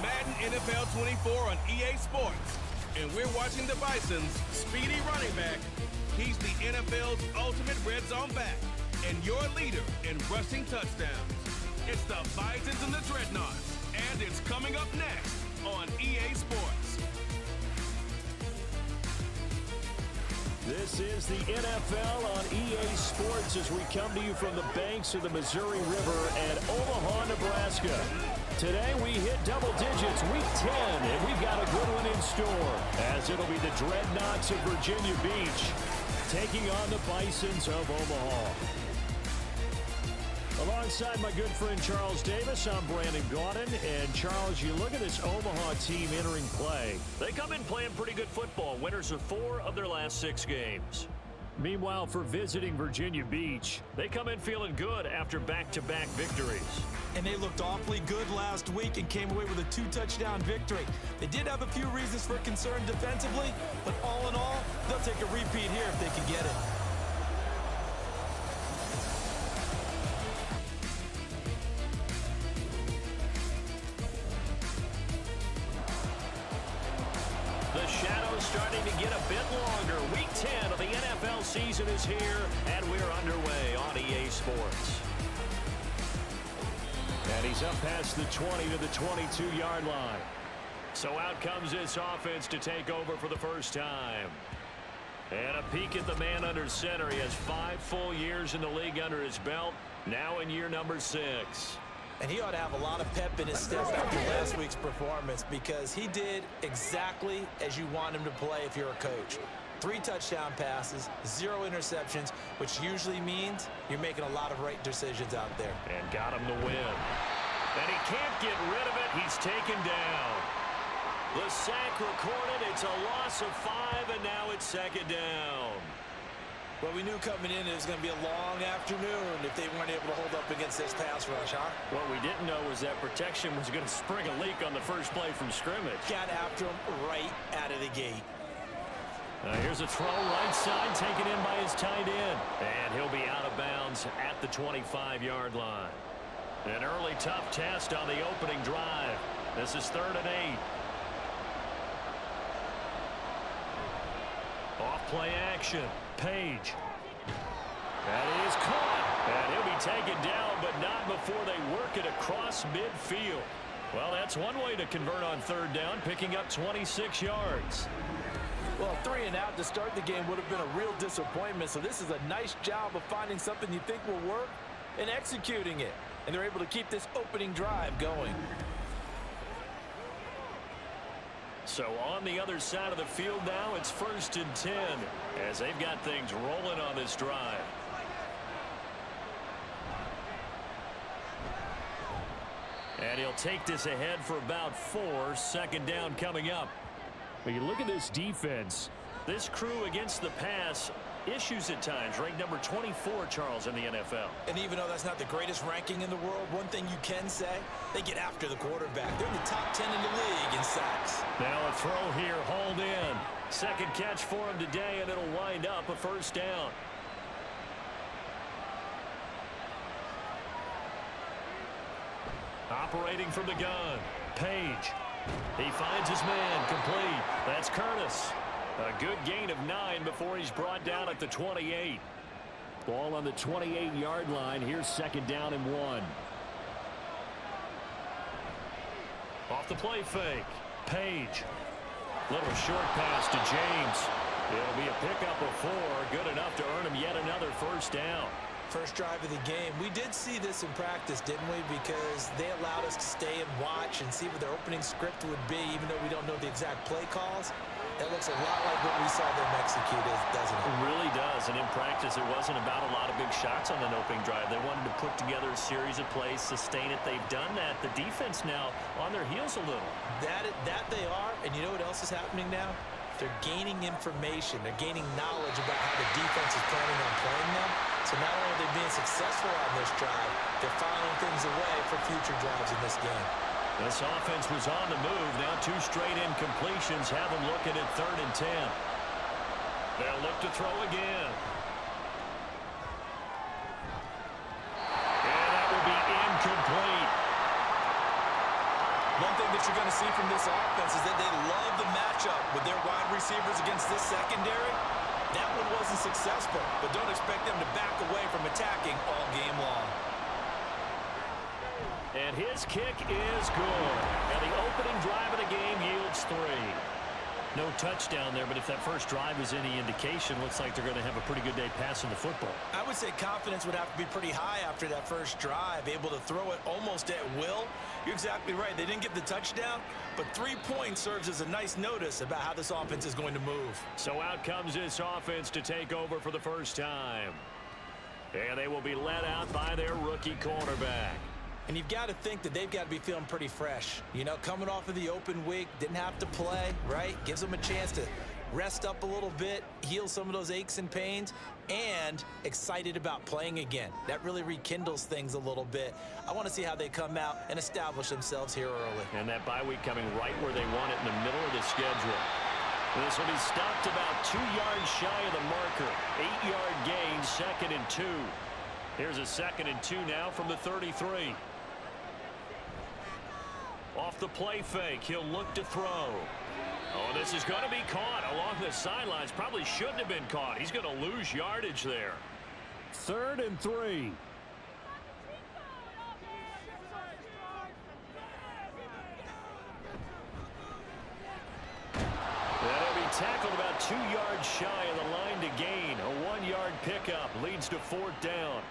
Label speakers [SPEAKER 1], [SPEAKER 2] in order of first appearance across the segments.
[SPEAKER 1] Madden NFL 24 on EA Sports. And we're watching the Bisons' speedy running back. He's the NFL's ultimate red zone back and your leader in rushing touchdowns. It's the Bisons and the Dreadnoughts, and it's coming up next on EA Sports.
[SPEAKER 2] This is the NFL on EA Sports as we come to you from the banks of the Missouri River at Omaha, Nebraska. Today we hit double digits, week 10, and we've got a good one in store, as it'll be the Dreadnoughts of Virginia Beach taking on the Bisons of Omaha. Alongside my good friend Charles Davis, I'm Brandon Gaudin. And Charles, you look at this Omaha team entering play.
[SPEAKER 3] They come in playing pretty good football. Winners of 4 of their last 6 games.
[SPEAKER 2] Meanwhile, for visiting Virginia Beach,
[SPEAKER 3] they come in feeling good after back-to-back victories.
[SPEAKER 4] And they looked awfully good last week and came away with a 2-touchdown victory. They did have a few reasons for concern defensively, but all in all, they'll take a repeat here if they can get it.
[SPEAKER 3] The shadow's starting to get a bit longer. Week 10 of the NFL season is here, and we're underway on EA Sports.
[SPEAKER 2] And he's up past the 20 to the 22-yard line.
[SPEAKER 3] So out comes this offense to take over for the first time. And a peek at the man under center. He has 5 full years in the league under his belt, now in year number 6.
[SPEAKER 4] And he ought to have a lot of pep in his step after last week's performance, because he did exactly as you want him to play if you're a coach. 3 touchdown passes, 0 interceptions, which usually means you're making a lot of right decisions out there.
[SPEAKER 3] And got him the win. And he can't get rid of it. He's taken down. The sack recorded. It's a loss of 5, and now it's 2nd down.
[SPEAKER 4] Well, we knew coming in it was going to be a long afternoon if they weren't able to hold up against this pass rush, huh?
[SPEAKER 3] What we didn't know was that protection was going to spring a leak on the first play from scrimmage.
[SPEAKER 4] Got after him right out of the gate.
[SPEAKER 3] Here's a throw right side taken in by his tight end. And he'll be out of bounds at the 25-yard line. An early tough test on the opening drive. This is 3rd and 8. Off play action. Page. That is caught. And he'll be taken down, but not before they work it across midfield. Well, that's one way to convert on 3rd down, picking up 26 yards.
[SPEAKER 4] Well, 3 and out to start the game would have been a real disappointment, so this is a nice job of finding something you think will work and executing it. And they're able to keep this opening drive going.
[SPEAKER 3] So on the other side of the field now, it's 1st and 10 as they've got things rolling on this drive. And he'll take this ahead for about 4. 2nd down coming up.
[SPEAKER 2] When you look at this defense,
[SPEAKER 3] this crew against the pass, issues at times, ranked number 24, Charles, in the NFL.
[SPEAKER 4] And even though that's not the greatest ranking in the world, one thing you can say, they get after the quarterback. They're in the top 10 in the league in sacks.
[SPEAKER 3] Now a throw here, hauled in. 2nd catch for him today, and it'll wind up a 1st down. Operating from the gun, Page. He finds his man, complete. That's Curtis. A good gain of 9 before he's brought down at the 28.
[SPEAKER 2] Ball on the 28-yard line. Here's 2nd down and 1.
[SPEAKER 3] Off the play fake. Page. Little short pass to James. It'll be a pickup of 4. Good enough to earn him yet another 1st down.
[SPEAKER 4] First drive of the game. We did see this in practice, didn't we? Because they allowed us to stay and watch and see what their opening script would be, even though we don't know the exact play calls. It looks a lot like what we saw them execute, doesn't it?
[SPEAKER 3] It really does. And in practice, it wasn't about a lot of big shots on that opening drive. They wanted to put together a series of plays, sustain it. They've done that. The defense now on their heels a little.
[SPEAKER 4] That they are. And you know what else is happening now? They're gaining information. They're gaining knowledge about how the defense is planning on playing them. So not only are they being successful on this drive, they're filing things away for future drives in this game.
[SPEAKER 3] This offense was on the move. Now 2 straight incompletions have them looking at 3rd and 10. They'll look to throw again. And that will be incomplete.
[SPEAKER 4] One thing that you're going going to see from this offense is that they love the matchup with their wide receivers against this secondary. That one wasn't successful, but don't expect them to back away from attacking all game long.
[SPEAKER 3] And his kick is good. And the opening drive of the game yields 3. No touchdown there, but if that first drive is any indication, looks like they're going to have a pretty good day passing the football.
[SPEAKER 4] I would say confidence would have to be pretty high after that first drive, able to throw it almost at will. You're exactly right. They didn't get the touchdown, but 3 points serves as a nice notice about how this offense is going to move.
[SPEAKER 3] So out comes this offense to take over for the first time. And they will be led out by their rookie cornerback.
[SPEAKER 4] And you've got to think that they've got to be feeling pretty fresh. You know, coming off of the open week, didn't have to play, right? Gives them a chance to rest up a little bit, heal some of those aches and pains, and excited about playing again. That really rekindles things a little bit. I want to see how they come out and establish themselves here early.
[SPEAKER 3] And that bye week coming right where they want it in the middle of the schedule. This will be stopped about 2 yards shy of the marker. 8-yard gain, 2nd and 2. Here's a 2nd and 2 now from the 33. Off the play fake, he'll look to throw. Oh, this is going to be caught along the sidelines. Probably shouldn't have been caught. He's going to lose yardage there.
[SPEAKER 2] 3rd and 3.
[SPEAKER 3] That'll be tackled about 2 yards shy of the line to gain. A 1-yard pickup leads to 4th down.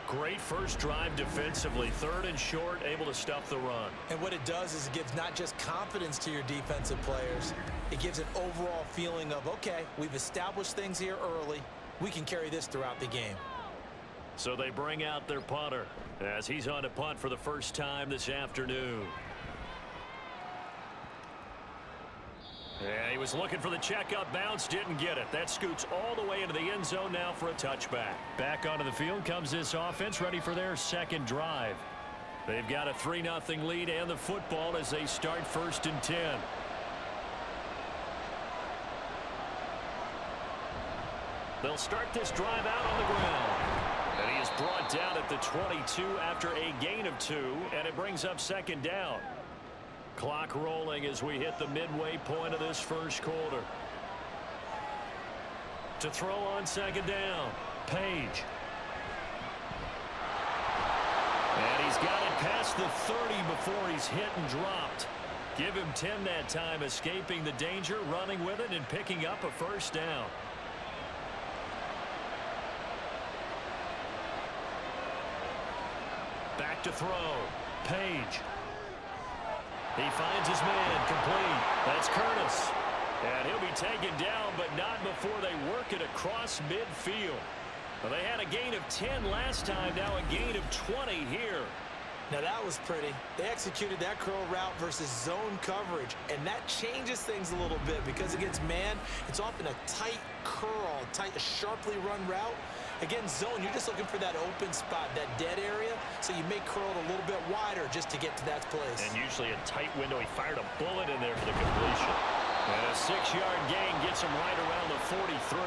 [SPEAKER 3] Great first drive defensively. 3rd and short, able to stuff the run.
[SPEAKER 4] And what it does is it gives not just confidence to your defensive players. It gives an overall feeling of, okay, we've established things here early. We can carry this throughout the game.
[SPEAKER 3] So they bring out their punter as he's on to punt for the first time this afternoon. Yeah, he was looking for the checkup bounce, didn't get it. That scoots all the way into the end zone now for a touchback. Back onto the field comes this offense, ready for their second drive. They've got a 3-0 lead and the football as they start 1st and 10. They'll start this drive out on the ground. And he is brought down at the 22 after a gain of 2, and it brings up 2nd down. Clock rolling as we hit the midway point of this first quarter. To throw on 2nd down, Page. And he's got it past the 30 before he's hit and dropped. Give him 10 that time, escaping the danger, running with it, and picking up a 1st down. Back to throw, Page. He finds his man, complete. That's Curtis. And he'll be taken down, but not before they work it across midfield. Well, they had a gain of 10 last time, now a gain of 20 here.
[SPEAKER 4] Now that was pretty. They executed that curl route versus zone coverage, and that changes things a little bit because against man, it's often a tight curl, a sharply run route. Against zone, you're just looking for that open spot, that dead area, so you may curl it a little bit wider just to get to that place.
[SPEAKER 3] And usually a tight window. He fired a bullet in there for the completion. And a 6-yard gain gets him right around the 43.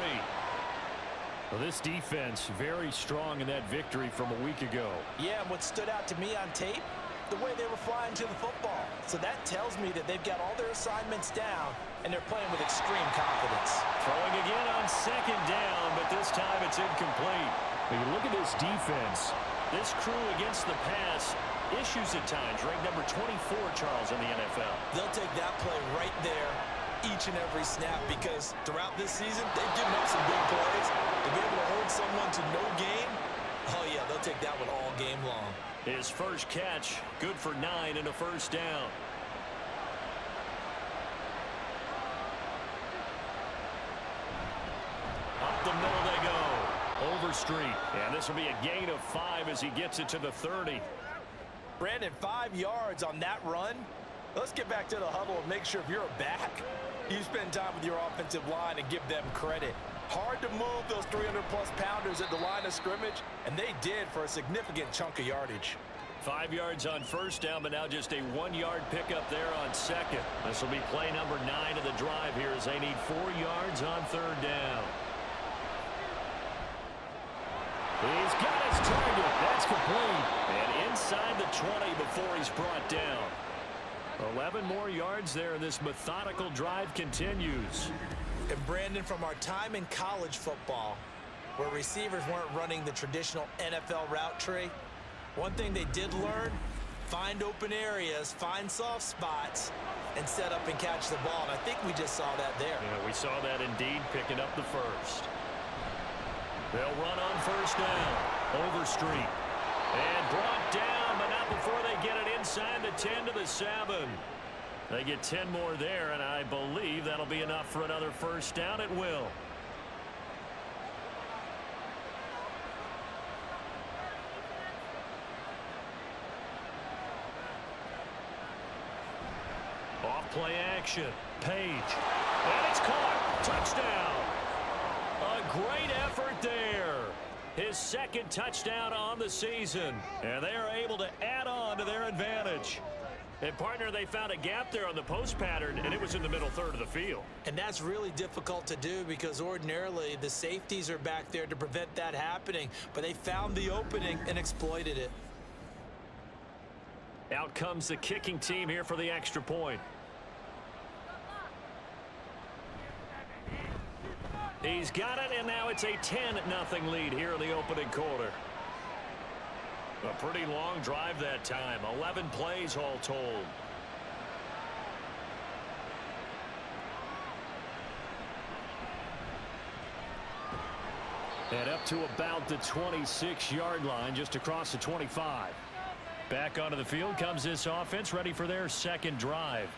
[SPEAKER 3] Well, this defense very strong in that victory from a week ago.
[SPEAKER 4] Yeah, and what stood out to me on tape, the way they were flying to the football. So that tells me that they've got all their assignments down, and they're playing with extreme confidence.
[SPEAKER 3] Throwing again on 2nd down, but this time it's incomplete.
[SPEAKER 2] When you look at this defense,
[SPEAKER 3] this crew against the pass, issues at times, ranked number 24, Charles, in the NFL.
[SPEAKER 4] They'll take that play right there each and every snap because throughout this season, they've given up some big plays. To be able to hold someone to no gain, oh yeah, they'll take that one all game long.
[SPEAKER 3] His first catch, good for 9 and a 1st down. Up the middle they go. Overstreet. And this will be a gain of 5 as he gets it to the 30.
[SPEAKER 4] Brandon, 5 yards on that run. Let's get back to the huddle and make sure if you're a back, you spend time with your offensive line and give them credit. Hard to move those 300-plus pounders at the line of scrimmage, and they did for a significant chunk of yardage.
[SPEAKER 3] 5 yards on 1st down, but now just a 1-yard pickup there on 2nd. This will be play number 9 of the drive here as they need 4 yards on 3rd down. He's got his target. That's complete. And inside the 20 before he's brought down. 11 more yards there, and this methodical drive continues.
[SPEAKER 4] And Brandon, from our time in college football, where receivers weren't running the traditional NFL route tree, one thing they did learn, find open areas, find soft spots, and set up and catch the ball. And I think we just saw that there.
[SPEAKER 3] Yeah, we saw that indeed, picking up the first. They'll run on first down. Overstreet. And brought down, but not before they get it inside the 10 to the 7. They get 10 more there, and I believe that'll be enough for another first down. It will. Off play action. Page. And it's caught. Touchdown. A great effort there. His second touchdown on the season. And they are able to add on to their advantage. And, partner, they found a gap there on the post pattern, and it was in the middle third of the field.
[SPEAKER 4] And that's really difficult to do because ordinarily the safeties are back there to prevent that happening. But they found the opening and exploited it.
[SPEAKER 3] Out comes the kicking team here for the extra point. He's got it, and now it's a 10-0 lead here in the opening quarter. A pretty long drive that time. 11 plays all told. And up to about the 26-yard line, just across the 25. Back onto the field comes this offense, ready for their second drive.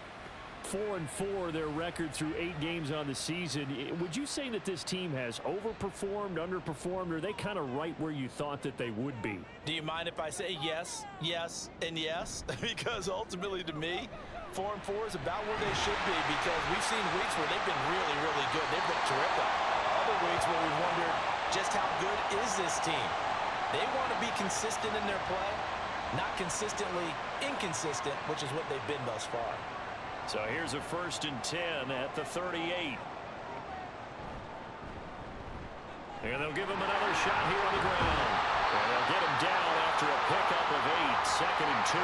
[SPEAKER 3] 4-4 their record through 8 games on the season. Would you say that this team has overperformed, underperformed, or are they kind of right where you thought that they would be?
[SPEAKER 4] Do you mind if I say yes, yes, and yes? Because ultimately to me, 4-4 is about where they should be because we've seen weeks where they've been really, really good. They've looked terrific. Other weeks where we've wondered just how good is this team. They want to be consistent in their play, not consistently inconsistent, which is what they've been thus far.
[SPEAKER 3] So here's a 1st and 10 at the 38. And they'll give him another shot here on the ground. And they'll get him down after a pickup of 8. 2nd and 2.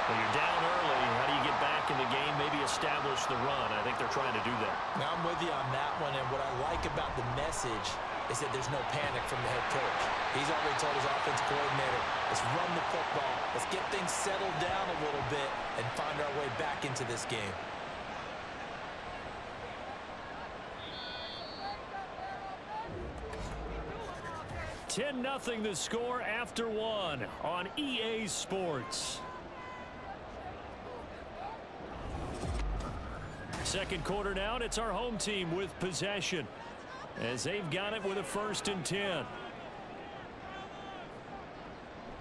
[SPEAKER 3] When you're down early, how do you get back in the game, maybe establish the run? I think they're trying to do that.
[SPEAKER 4] Now I'm with you on that one, and what I like about the message is that there's no panic from the head coach. He's already told his offensive coordinator, let's run the football, let's get things settled down a little bit and find our way back into this game.
[SPEAKER 3] $10-0 the score after 1 on EA Sports. Second quarter now, and it's our home team with possession as they've got it with a 1st and 10.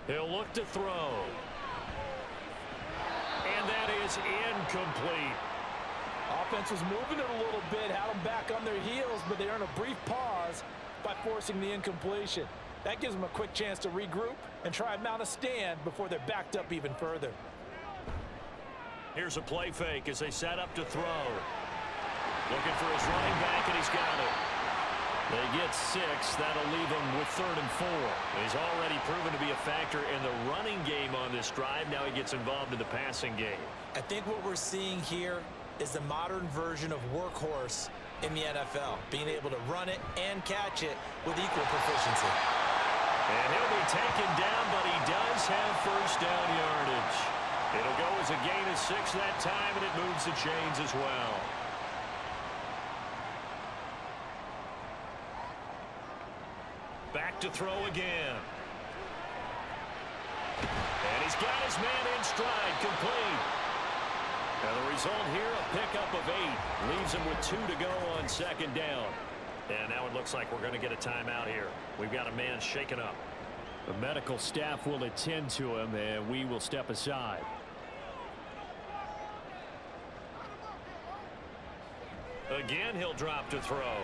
[SPEAKER 3] He'll look to throw. And that is incomplete.
[SPEAKER 5] Offense was moving it a little bit, had them back on their heels, but they earn a brief pause by forcing the incompletion. That gives them a quick chance to regroup and try and mount a stand before they're backed up even further.
[SPEAKER 3] Here's a play fake as they set up to throw. Looking for his running back, and he's got it. They get 6. That'll leave him with 3rd and 4. He's already proven to be a factor in the running game on this drive. Now he gets involved in the passing game.
[SPEAKER 4] I think what we're seeing here is the modern version of workhorse in the NFL, being able to run it and catch it with equal proficiency.
[SPEAKER 3] And he'll be taken down, but he does have first down yardage. It'll go as a gain of 6 that time, and it moves the chains as well. Back to throw again. And he's got his man in stride, complete. And the result here, a pickup of 8. Leaves him with 2 to go on 2nd down. And now it looks like we're going to get a timeout here. We've got a man shaken up. The medical staff will attend to him, and we will step aside. Again, he'll drop to throw.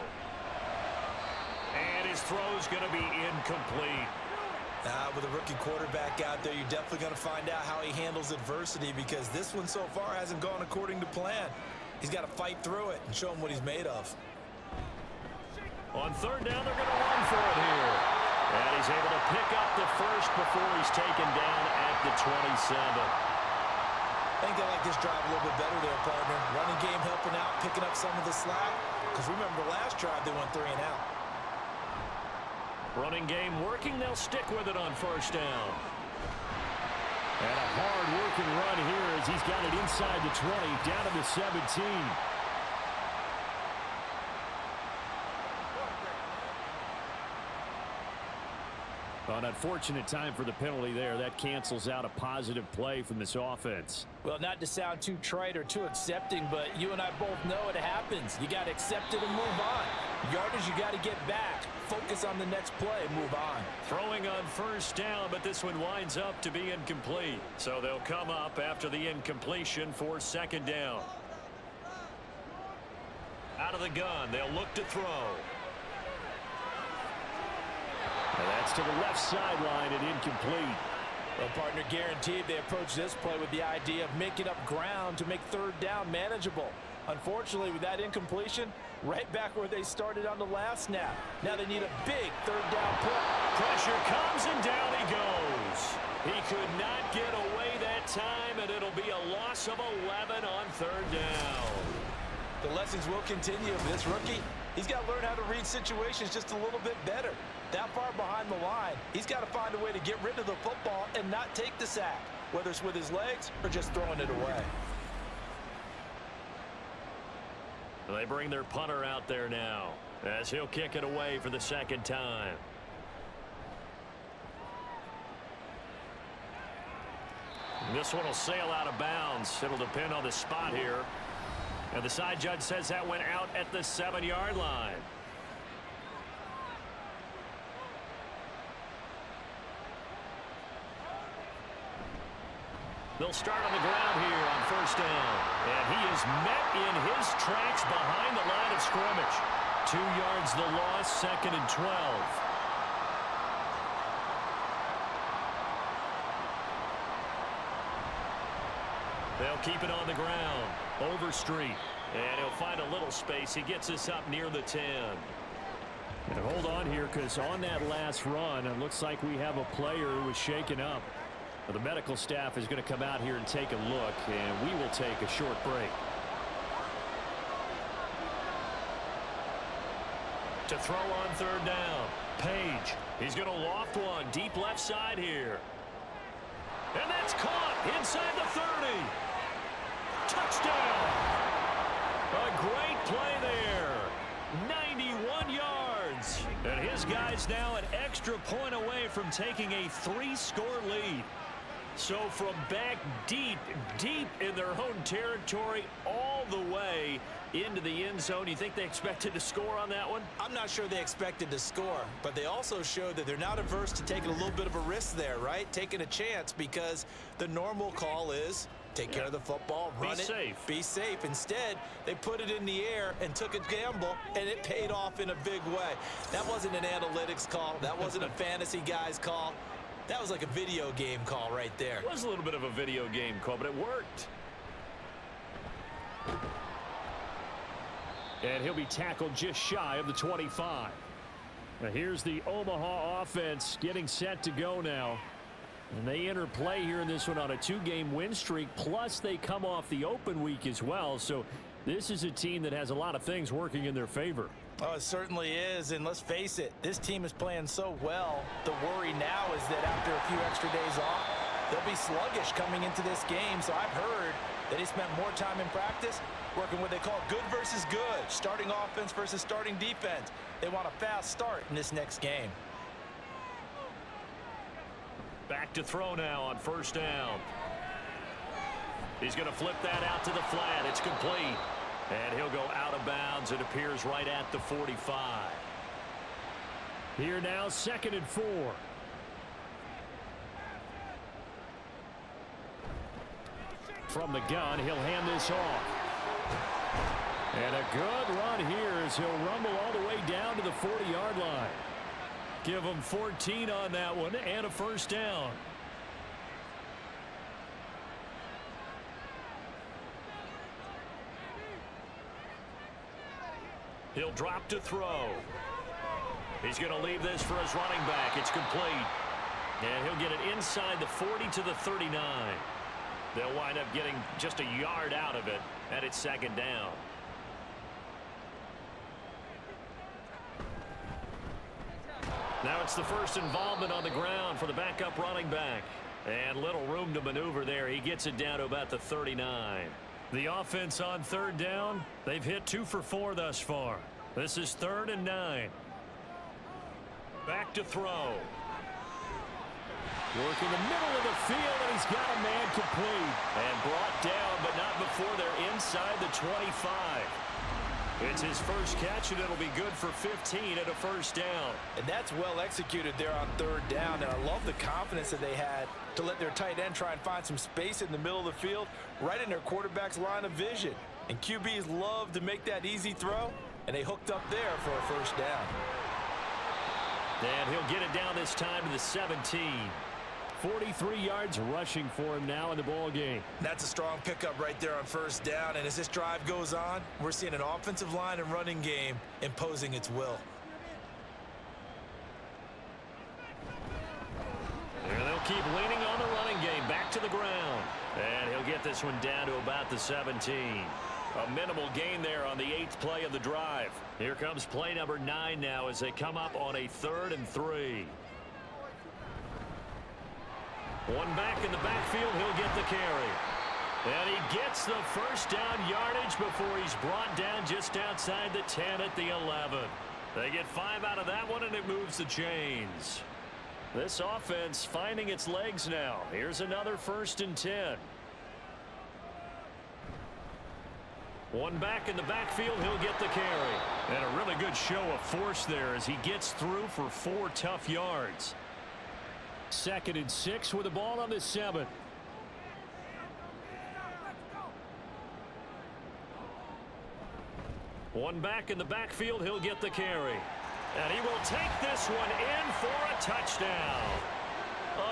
[SPEAKER 3] And his throw's going to be incomplete.
[SPEAKER 4] With a rookie quarterback out there, you're definitely going to find out how he handles adversity because this one so far hasn't gone according to plan. He's got to fight through it and show him what he's made of.
[SPEAKER 3] On 3rd down, they're going to run for it here. And he's able to pick up the first before he's taken down at the 27.
[SPEAKER 4] I think they like this drive a little bit better there, partner. Running game helping out, picking up some of the slack. Because remember, the last drive, they went 3 and out.
[SPEAKER 3] Running game working. They'll stick with it on first down. And a hard-working run here as he's got it inside the 20, down to the 17. An unfortunate time for the penalty there. That cancels out a positive play from this offense.
[SPEAKER 5] Well, not to sound too trite or too accepting, but you and I both know it happens. You got to accept it and move on. Yardage, you got to get back. Focus on the next play, move on.
[SPEAKER 3] Throwing on first down, but this one winds up to be incomplete. So they'll come up after the incompletion for second down. Out of the gun, they'll look to throw.
[SPEAKER 2] And that's to the left sideline and incomplete.
[SPEAKER 5] Well, partner, guaranteed they approach this play with the idea of making up ground to make third down manageable. Unfortunately, with that incompletion, right back where they started on the last snap. Now they need a big third down play.
[SPEAKER 3] Pressure comes and down he goes. He could not get away that time, and it'll be a loss of 11 on third down.
[SPEAKER 4] The lessons will continue for this rookie. He's got to learn how to read situations just a little bit better. That far behind the line, he's got to find a way to get rid of the football and not take the sack, whether it's with his legs or just throwing it away.
[SPEAKER 3] They bring their punter out there now as he'll kick it away for the second time. This one will sail out of bounds. It'll depend on the spot here. And the side judge says that went out at the 7-yard line. They'll start on the ground here on first down. And he is met in his tracks behind the line of scrimmage. 2 yards the loss, second and 12. They'll keep it on the ground. Overstreet. And he'll find a little space. He gets us up near the 10.
[SPEAKER 2] And hold on here, because on that last run, it looks like we have a player who was shaken up. The medical staff is going to come out here and take a look, and we will take a short break.
[SPEAKER 3] To throw on third down. Page. He's going to loft one deep left side here. And that's caught inside the 30. Touchdown. A great play there. 91 yards. And his guys now an extra point away from taking a 3-score lead. So from back deep in their own territory all the way into the end zone, you think they expected to score on that one?
[SPEAKER 4] I'm not sure they expected to score, but they also showed that they're not averse to taking a little bit of a risk there, right? Taking a chance, because the normal call is take care of the football, run it, be safe. Instead, they put it in the air and took a gamble, and it paid off in a big way. That wasn't an analytics call. That wasn't a fantasy guy's call. That was like a video game call right there.
[SPEAKER 3] It was a little bit of a video game call, but it worked.
[SPEAKER 2] And he'll be tackled just shy of the 25. Now here's the Omaha offense getting set to go now. And they enter play here in this one on a 2-game win streak, plus they come off the open week as well. So this is a team that has a lot of things working in their favor.
[SPEAKER 5] Oh, it certainly is, and let's face it, this team is playing so well. The worry now is that after a few extra days off, they'll be sluggish coming into this game. So I've heard that he spent more time in practice working what they call good versus good, starting offense versus starting defense. They want a fast start in this next game.
[SPEAKER 3] Back to throw now on first down. He's going to flip that out to the flat. It's complete. And he'll go out of bounds. It appears right at the 45.
[SPEAKER 2] Here now, 2nd and 4. From the gun, he'll hand this off. And a good run here as he'll rumble all the way down to the 40-yard line.
[SPEAKER 3] Give him 14 on that one and a first down. He'll drop to throw. He's going to leave this for his running back. It's complete. And he'll get it inside the 40 to the 39. They'll wind up getting just a yard out of it, and it's second down. Now it's the first involvement on the ground for the backup running back. And little room to maneuver there. He gets it down to about the 39. The offense on third down, they've hit 2 for 4 thus far. This is 3rd and 9. Back to throw.
[SPEAKER 2] Working the middle of the field, and he's got a man complete.
[SPEAKER 3] And brought down, but not before they're inside the 25. It's his first catch, and it'll be good for 15 at a first down.
[SPEAKER 5] And that's well executed there on third down. And I love the confidence that they had to let their tight end try and find some space in the middle of the field, right in their quarterback's line of vision. And QBs love to make that easy throw, and they hooked up there for a first down.
[SPEAKER 3] And he'll get it down this time to the 17.
[SPEAKER 2] 43 yards rushing for him now in the ball game.
[SPEAKER 5] That's a strong pickup right there on first down. And as this drive goes on, we're seeing an offensive line and running game imposing its will.
[SPEAKER 3] There they'll keep leaning on the running game. Back to the ground. And he'll get this one down to about the 17. A minimal gain there on the 8th play of the drive. Here comes play number 9 now as they come up on a 3rd and 3. One back in the backfield, he'll get the carry. And he gets the first down yardage before he's brought down just outside the 10 at the 11. They get 5 out of that one, and it moves the chains. This offense finding its legs now. Here's another 1st and 10. One back in the backfield, he'll get the carry. And a really good show of force there as he gets through for 4 tough yards.
[SPEAKER 2] 2nd and 6 with the ball on the 7.
[SPEAKER 3] One back in the backfield, he'll get the carry. And he will take this one in for a touchdown.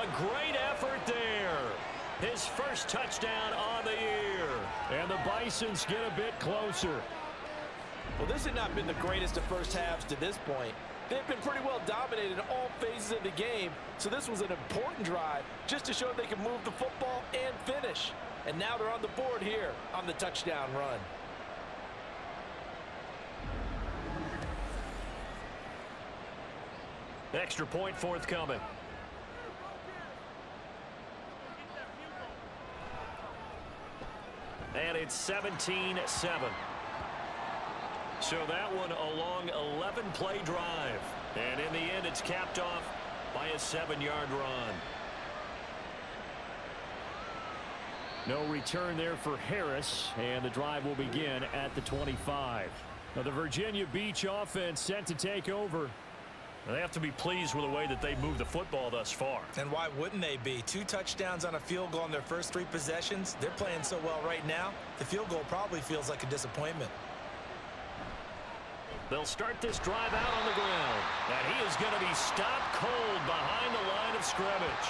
[SPEAKER 3] A great effort there. His first touchdown on the year.
[SPEAKER 2] And the Bisons get a bit closer.
[SPEAKER 5] Well, this has not been the greatest of first halves to this point. They've been pretty well dominated in all phases of the game, so this was an important drive just to show they can move the football and finish. And now they're on the board here on the touchdown run.
[SPEAKER 3] Extra point forthcoming. And it's 17-7. So that one a long 11-play drive. And in the end, it's capped off by a 7-yard run.
[SPEAKER 2] No return there for Harris, and the drive will begin at the 25. Now the Virginia Beach offense set to take over.
[SPEAKER 3] They have to be pleased with the way that they moved the football thus far.
[SPEAKER 5] And why wouldn't they be? 2 touchdowns on a field goal in their first 3 possessions. They're playing so well right now, the field goal probably feels like a disappointment.
[SPEAKER 3] They'll start this drive out on the ground. And he is going to be stopped cold behind the line of scrimmage.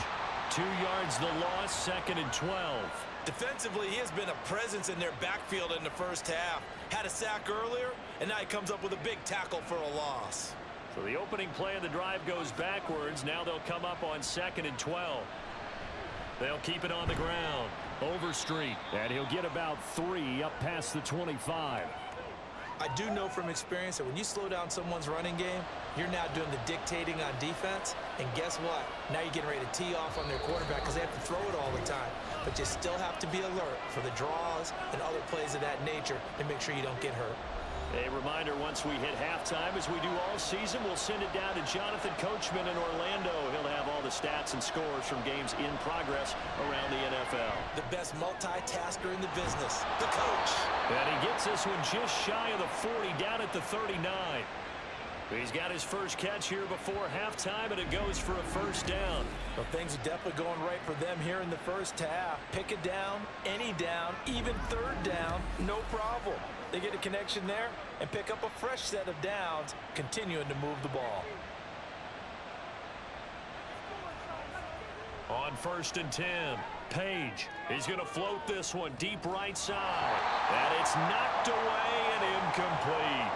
[SPEAKER 3] 2 yards the loss, 2nd and 12.
[SPEAKER 5] Defensively, he has been a presence in their backfield in the first half. Had a sack earlier, and now he comes up with a big tackle for a loss.
[SPEAKER 3] So the opening play of the drive goes backwards. Now they'll come up on 2nd and 12. They'll keep it on the ground. Overstreet.
[SPEAKER 2] And he'll get about 3 up past the 25.
[SPEAKER 5] I do know from experience that when you slow down someone's running game, you're now doing the dictating on defense. And guess what? Now you're getting ready to tee off on their quarterback because they have to throw it all the time. But you still have to be alert for the draws and other plays of that nature to make sure you don't get hurt.
[SPEAKER 3] A reminder, once we hit halftime, as we do all season, we'll send it down to Jonathan Coachman in Orlando. He'll have all the stats and scores from games in progress around the NFL.
[SPEAKER 5] The best multitasker in the business, the coach.
[SPEAKER 3] And he gets this one just shy of the 40, down at the 39. He's got his first catch here before halftime, and it goes for a first down.
[SPEAKER 5] Well, things are definitely going right for them here in the first half. Pick it down, any down, even third down, no problem. They get a connection there and pick up a fresh set of downs, continuing to move the ball.
[SPEAKER 3] On 1st and 10, Page. He's going to float this one deep right side. And it's knocked away and incomplete.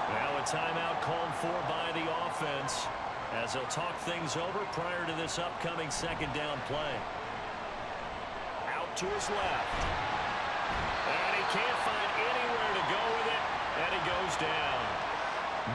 [SPEAKER 3] Now a timeout called for by the offense as they'll talk things over prior to this upcoming 2nd down play. Out to his left. And he can't find anywhere to go with it, and he goes down.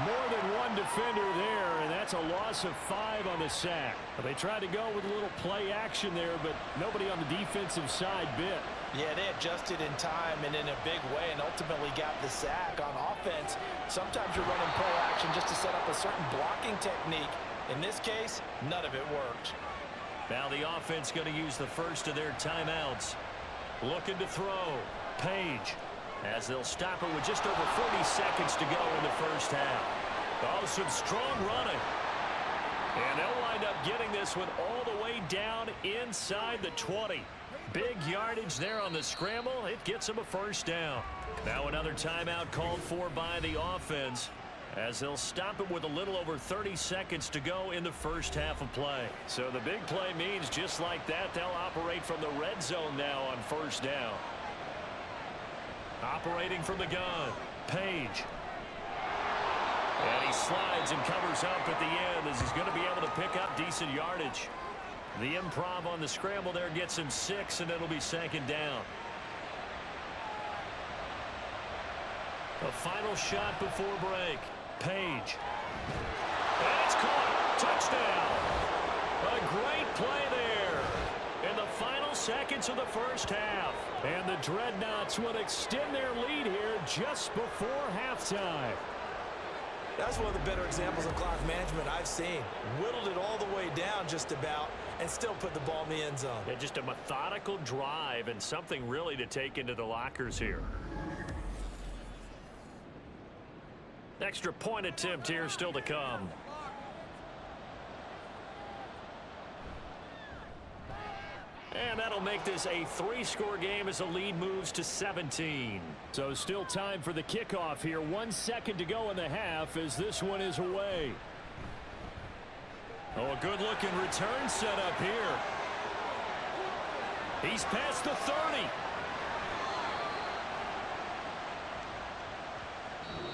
[SPEAKER 2] More than one defender there, and that's a loss of 5 on the sack. They tried to go with a little play action there, but nobody on the defensive side bit.
[SPEAKER 5] Yeah, they adjusted in time and in a big way and ultimately got the sack. On offense, sometimes you're running play action just to set up a certain blocking technique. In this case, none of it worked.
[SPEAKER 3] Now the offense going to use the first of their timeouts. Looking to throw. Page. As they'll stop it with just over 40 seconds to go in the first half. Oh, some strong running. And they'll wind up getting this one all the way down inside the 20. Big yardage there on the scramble. It gets them a first down. Now another timeout called for by the offense, as they'll stop it with a little over 30 seconds to go in the first half of play. So the big play means just like that, they'll operate from the red zone now on first down. Operating from the gun, Page. And he slides and covers up at the end as he's going to be able to pick up decent yardage. The improv on the scramble there gets him 6, and it'll be second down. A final shot before break. Page. And it's caught. Touchdown. A great play there in the final seconds of the first half. And the Dreadnoughts will extend their lead here just before halftime.
[SPEAKER 4] That's one of the better examples of clock management I've seen. Whittled it all the way down just about and still put the ball in the end zone.
[SPEAKER 3] Yeah, just a methodical drive and something really to take into the lockers here. Extra point attempt here still to come. And that'll make this a 3-score game as the lead moves to 17.
[SPEAKER 2] So still time for the kickoff here. 1 second to go in the half as this one is away.
[SPEAKER 3] Oh, a good-looking return set up here. He's past the 30.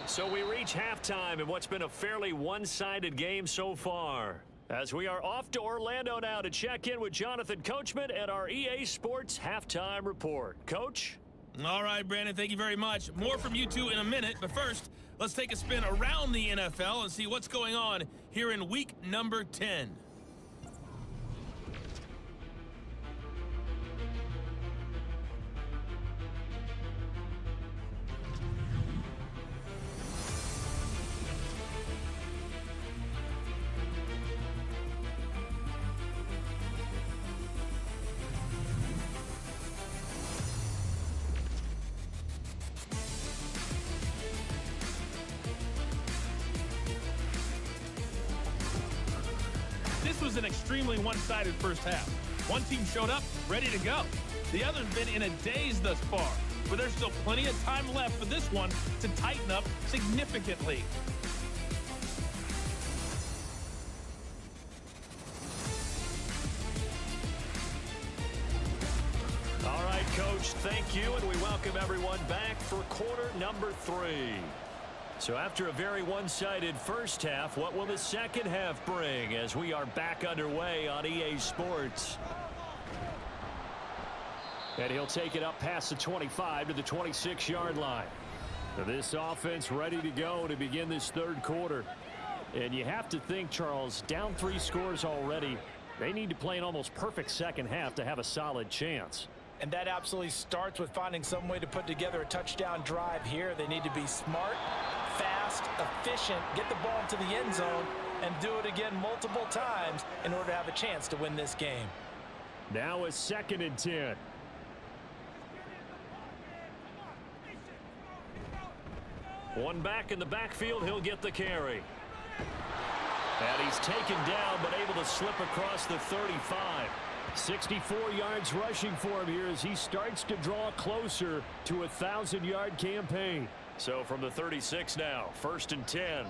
[SPEAKER 3] So we reach halftime in what's been a fairly one-sided game so far, as we are off to Orlando now to check in with Jonathan Coachman at our EA Sports Halftime Report. Coach?
[SPEAKER 1] All right, Brandon, thank you very much. More from you two in a minute, but first, let's take a spin around the NFL and see what's going on here in week number 10. This was an extremely one-sided first half. One team showed up, ready to go. The other's been in a daze thus far, but there's still plenty of time left for this one to tighten up significantly.
[SPEAKER 3] All right, Coach, thank you, and we welcome everyone back for quarter number 3. So after a very one-sided first half, what will the second half bring as we are back underway on EA Sports?
[SPEAKER 2] And he'll take it up past the 25 to the 26-yard line. So this offense ready to go to begin this third quarter. And you have to think, Charles, down 3 scores already. They need to play an almost perfect second half to have a solid chance.
[SPEAKER 5] And that absolutely starts with finding some way to put together a touchdown drive here. They need to be smart, fast, efficient, get the ball into the end zone, and do it again multiple times in order to have a chance to win this game.
[SPEAKER 2] Now a 2nd and 10.
[SPEAKER 3] One back in the backfield, he'll get the carry. And he's taken down, but able to slip across the 35.
[SPEAKER 2] 64 yards rushing for him here as he starts to draw closer to a 1,000-yard campaign.
[SPEAKER 3] So from the 36 now, 1st and 10.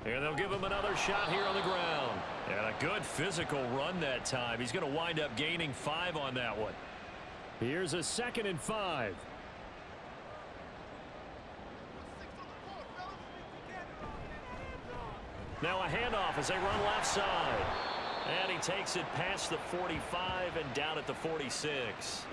[SPEAKER 3] And they'll give him another shot here on the ground. And a good physical run that time. He's going to wind up gaining 5 on that one.
[SPEAKER 2] Here's a 2nd and 5.
[SPEAKER 3] Now a handoff as they run left side. And he takes it past the 45 and down at the 46.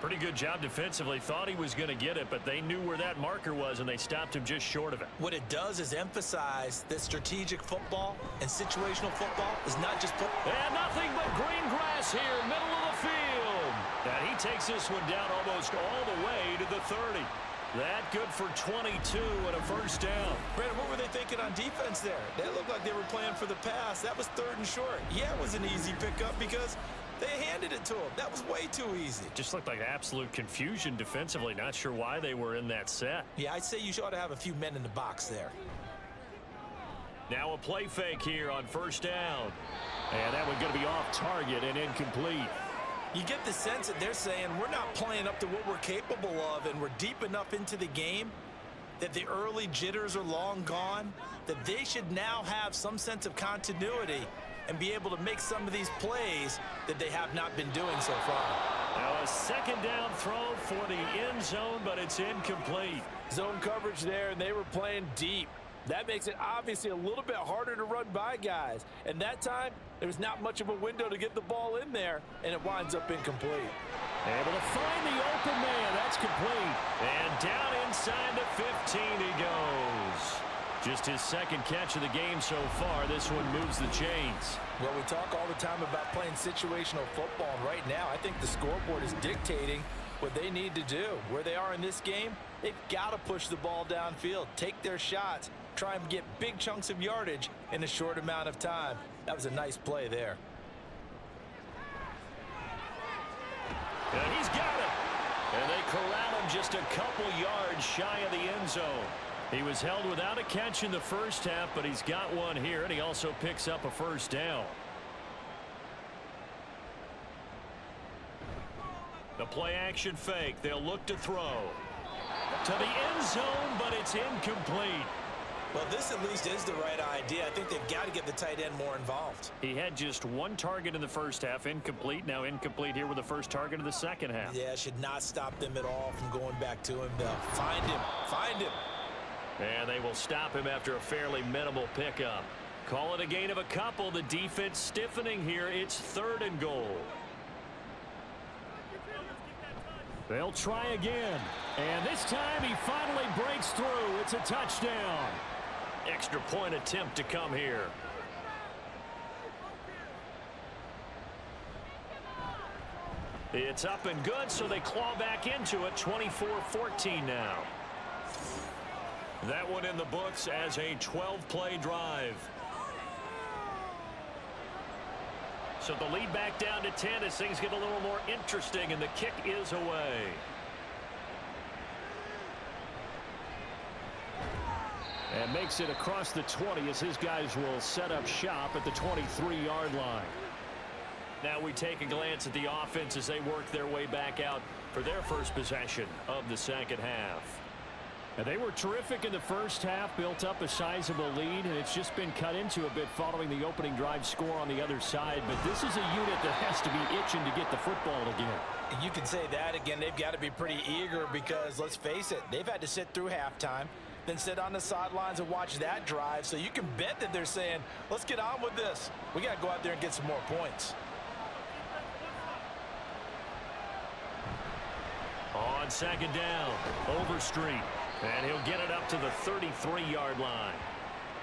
[SPEAKER 3] Pretty good job defensively. Thought he was going to get it, but they knew where that marker was, and they stopped him just short of it.
[SPEAKER 4] What it does is emphasize that strategic football and situational football is not just football.
[SPEAKER 3] And nothing but green grass here, middle of the field. And he takes this one down almost all the way to the 30. That good for 22 and a first down.
[SPEAKER 4] Brandon, what were they thinking on defense there? They looked like they were playing for the pass. That was 3rd and short. Yeah, it was an easy pickup because they handed it to him. That was way too easy.
[SPEAKER 3] Just looked like absolute confusion defensively. Not sure why they were in that set.
[SPEAKER 4] Yeah, I'd say you ought to have a few men in the box there.
[SPEAKER 3] Now a play fake here on first down. And that one going to be off target and incomplete.
[SPEAKER 4] You get the sense that they're saying we're not playing up to what we're capable of, and we're deep enough into the game that the early jitters are long gone, that they should now have some sense of continuity and be able to make some of these plays that they have not been doing so far.
[SPEAKER 3] Now a second down throw for the end zone, but it's incomplete.
[SPEAKER 5] Zone coverage there, and they were playing deep. That makes it obviously a little bit harder to run by guys. And that time, there was not much of a window to get the ball in there, and it winds up incomplete.
[SPEAKER 3] Able to find the open man. That's complete. And down inside the 15 he goes. Just his second catch of the game so far. This one moves the chains.
[SPEAKER 5] Well, we talk all the time about playing situational football. And right now, I think the scoreboard is dictating what they need to do. Where they are in this game, they've got to push the ball downfield, take their shots, try and get big chunks of yardage in a short amount of time. That was a nice play there.
[SPEAKER 3] And he's got it. And they corral him just a couple yards shy of the end zone. He was held without a catch in the first half, but he's got one here, and he also picks up a first down. The play action fake. They'll look to throw. To the end zone, but it's incomplete.
[SPEAKER 4] Well, this at least is the right idea. I think they've got to get the tight end more involved.
[SPEAKER 3] He had just one target in the first half, incomplete. Now incomplete here with the first target of the second half.
[SPEAKER 4] Yeah, should not stop them at all from going back to him. They'll find him. Find him.
[SPEAKER 3] And they will stop him after a fairly minimal pickup. Call it a gain of a couple. The defense stiffening here. It's 3rd and goal. They'll try again. And this time he finally breaks through. It's a touchdown. Extra point attempt to come here. It's up and good, so they claw back into it. 24-14 now. That one in the books as a 12-play drive. So the lead back down to 10 as things get a little more interesting, and the kick is away. And makes it across the 20 as his guys will set up shop at the 23-yard line. Now we take a glance at the offense as they work their way back out for their first possession of the second half. And they were terrific in the first half, built up a sizable lead, and it's just been cut into a bit following the opening drive score on the other side. But this is a unit that has to be itching to get the football again.
[SPEAKER 5] You can say that again. They've got to be pretty eager because, let's face it, they've had to sit through halftime, then sit on the sidelines and watch that drive. So you can bet that they're saying, let's get on with this. We got to go out there and get some more points.
[SPEAKER 3] On second down, Overstreet. And he'll get it up to the 33-yard line.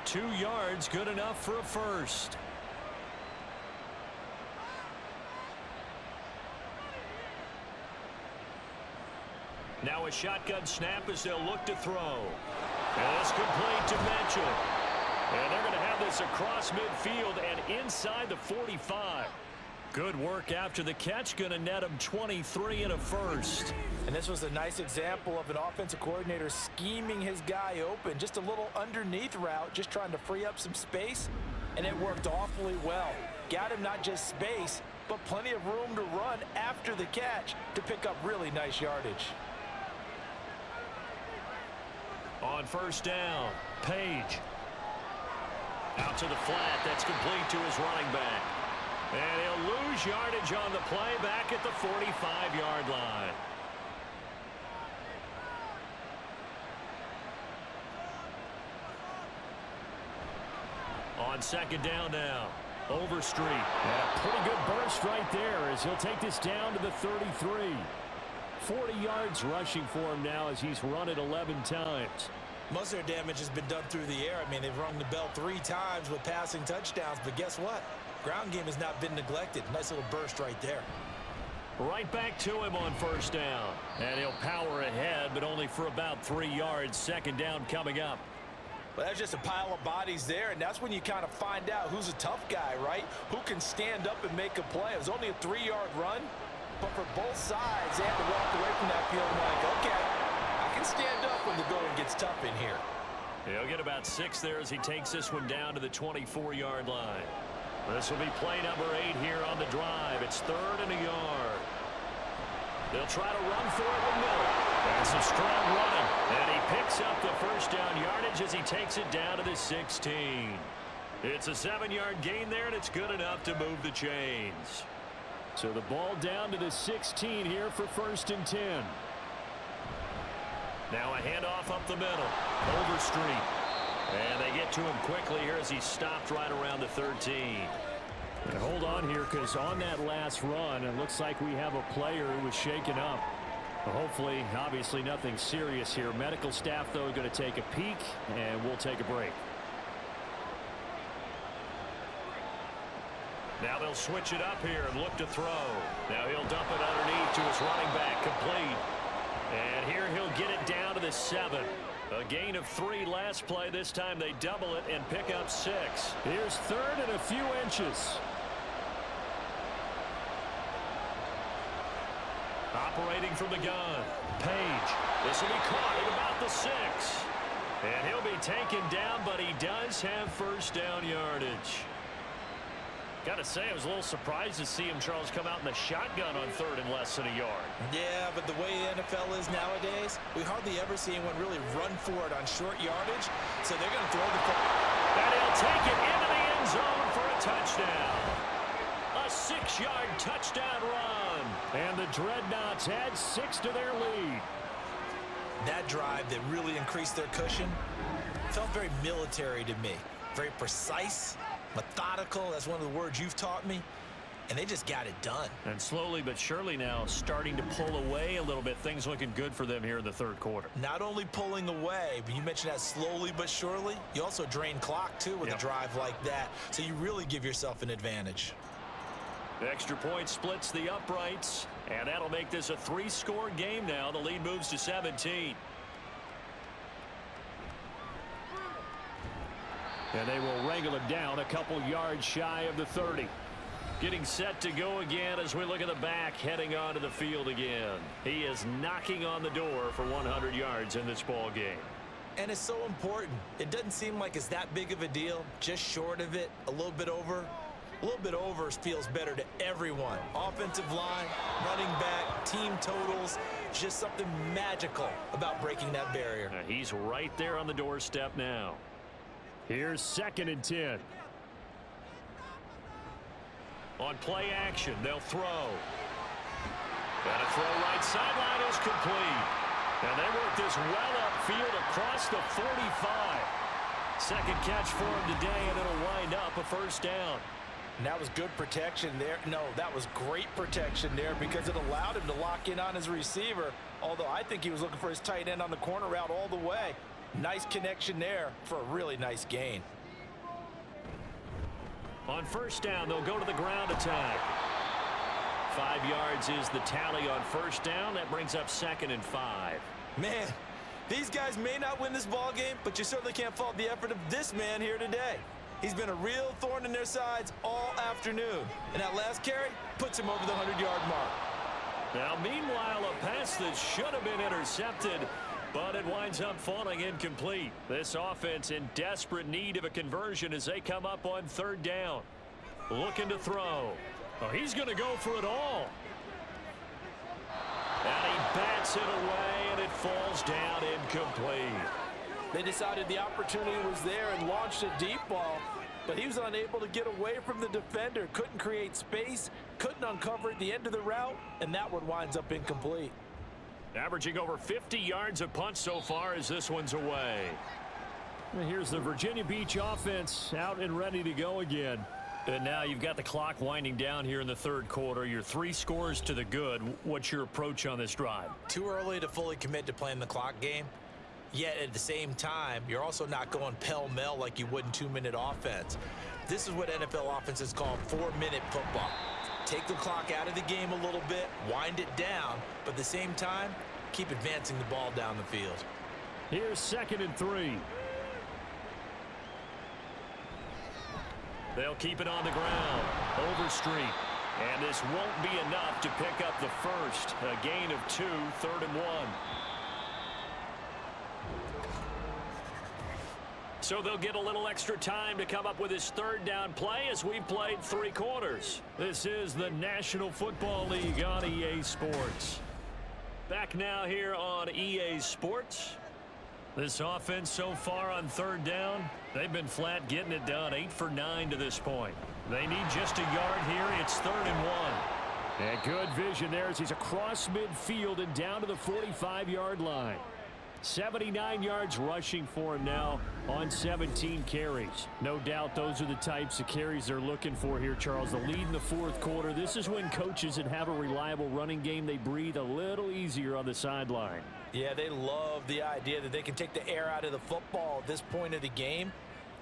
[SPEAKER 3] 2 yards, good enough for a first. Now a shotgun snap as they'll look to throw. And it's complete to Mitchell. And they're going to have this across midfield and inside the 45. Good work after the catch, going to net him 23 and a first.
[SPEAKER 5] And this was a nice example of an offensive coordinator scheming his guy open. Just a little underneath route, just trying to free up some space, and it worked awfully well. Got him not just space, but plenty of room to run after the catch to pick up really nice yardage.
[SPEAKER 3] On first down, Page. Out to the flat, that's complete to his running back. And he'll lose yardage on the play back at the 45-yard line. On second down now, Overstreet.
[SPEAKER 2] And a pretty good burst right there as he'll take this down to the 33. 40 yards rushing for him now as he's run it 11 times.
[SPEAKER 4] Most of their damage has been done through the air. I mean, they've rung the bell 3 times with passing touchdowns, but guess what? Ground game has not been neglected. Nice little burst right there.
[SPEAKER 3] Right back to him on first down. And he'll power ahead, but only for about 3 yards. Second down coming up.
[SPEAKER 5] Well, that's just a pile of bodies there, and that's when you kind of find out who's a tough guy, right? Who can stand up and make a play. It was only a 3-yard run, but for both sides, they had to walk away from that field like, okay, I can stand up when the going gets tough in here.
[SPEAKER 3] He'll get about 6 there as he takes this one down to the 24-yard line. This will be play number 8 here on the drive. It's 3rd and a yard. They'll try to run for it with Miller. That's some strong running. And he picks up the first down yardage as he takes it down to the 16. It's a 7-yard gain there, and it's good enough to move the chains.
[SPEAKER 2] So the ball down to the 16 here for 1st and 10.
[SPEAKER 3] Now a handoff up the middle. Overstreet. And they get to him quickly here as he stopped right around the 13.
[SPEAKER 2] And hold on here, because on that last run, it looks like we have a player who was shaken up. Hopefully, obviously nothing serious here. Medical staff, though, going to take a peek, and we'll take a break.
[SPEAKER 3] Now they'll switch it up here and look to throw. Now he'll dump it underneath to his running back, complete. And here he'll get it down to the 7. A gain of 3 last play. This time they double it and pick up 6.
[SPEAKER 2] Here's 3rd and a few inches.
[SPEAKER 3] Operating from the gun. Page. This will be caught at about the 6. And he'll be taken down, but he does have first down yardage. Got to say, I was a little surprised to see him, Charles, come out in the shotgun on 3rd and less than a yard.
[SPEAKER 4] Yeah, but the way the NFL is nowadays, we hardly ever see anyone really run for it on short yardage, so they're going to throw the football.
[SPEAKER 3] And he'll take it into the end zone for a touchdown. A 6-yard touchdown run.
[SPEAKER 2] And the Dreadnoughts add 6 to their lead.
[SPEAKER 4] That drive that really increased their cushion felt very military to me. Very precise, methodical. That's one of the words you've taught me. And they just got it done.
[SPEAKER 3] And slowly but surely now starting to pull away a little bit. Things looking good for them here in the 3rd quarter.
[SPEAKER 4] Not only pulling away, but you mentioned that slowly but surely. You also drain clock, too, with a drive like that. So you really give yourself an advantage.
[SPEAKER 3] The extra point splits the uprights. And that'll make this a 3-score game now. The lead moves to 17.
[SPEAKER 2] And they will wrangle him down a couple yards shy of the 30.
[SPEAKER 3] Getting set to go again as we look at the back, heading onto the field again. He is knocking on the door for 100 yards in this ball game.
[SPEAKER 4] And it's so important. It doesn't seem like it's that big of a deal. Just short of it, a little bit over. A little bit over feels better to everyone. Offensive line, running back, team totals. Just something magical about breaking that barrier.
[SPEAKER 3] Now he's right there on the doorstep now.
[SPEAKER 2] Here's 2nd and 10.
[SPEAKER 3] On play action, they'll throw. And a throw right sideline is complete. And they work this well upfield across the 45. Second catch for him today, and it'll wind up a first down.
[SPEAKER 5] And that was good protection there. No, that was great protection there because it allowed him to lock in on his receiver, although I think he was looking for his tight end on the corner route all the way. Nice connection there for a really nice gain.
[SPEAKER 3] On first down, they'll go to the ground attack. 5 yards is the tally on first down. That brings up 2nd and 5.
[SPEAKER 4] Man, these guys may not win this ball game, but you certainly can't fault the effort of this man here today. He's been a real thorn in their sides all afternoon. And that last carry puts him over the 100-yard mark.
[SPEAKER 3] Now, meanwhile, a pass that should have been intercepted, but it winds up falling incomplete. This offense in desperate need of a conversion as they come up on 3rd down. Looking to throw. Oh, he's going to go for it all. And he bats it away, and it falls down incomplete.
[SPEAKER 5] They decided the opportunity was there and launched a deep ball, but he was unable to get away from the defender, couldn't create space, couldn't uncover at the end of the route, and that one winds up incomplete.
[SPEAKER 3] Averaging over 50 yards a punt so far as this one's away.
[SPEAKER 2] And here's the Virginia Beach offense out and ready to go again.
[SPEAKER 3] And now you've got the clock winding down here in the third quarter. You're 3 scores to the good. What's your approach on this drive?
[SPEAKER 4] Too early to fully commit to playing the clock game. Yet at the same time, you're also not going pell-mell like you would in 2-minute offense. This is what NFL offenses call 4-minute football. Take the clock out of the game a little bit, wind it down, but at the same time, keep advancing the ball down the field.
[SPEAKER 2] Here's 2nd and 3.
[SPEAKER 3] They'll keep it on the ground. Overstreet. And this won't be enough to pick up the first. A gain of 2, 3rd and 1. So they'll get a little extra time to come up with his 3rd down play as we've played 3 quarters. This is the National Football League on EA Sports. Back now here on EA Sports. This offense so far on 3rd down, they've been flat getting it done. 8 for 9 to this point. They need just a yard here. It's 3rd and 1.
[SPEAKER 2] And good vision there as he's across midfield and down to the 45-yard line. 79 yards rushing for him now on 17 carries. No doubt those are the types of carries they're looking for here, Charles. The lead in the 4th quarter. This is when coaches that have a reliable running game, they breathe a little easier on the sideline.
[SPEAKER 5] Yeah, they love the idea that they can take the air out of the football at this point of the game.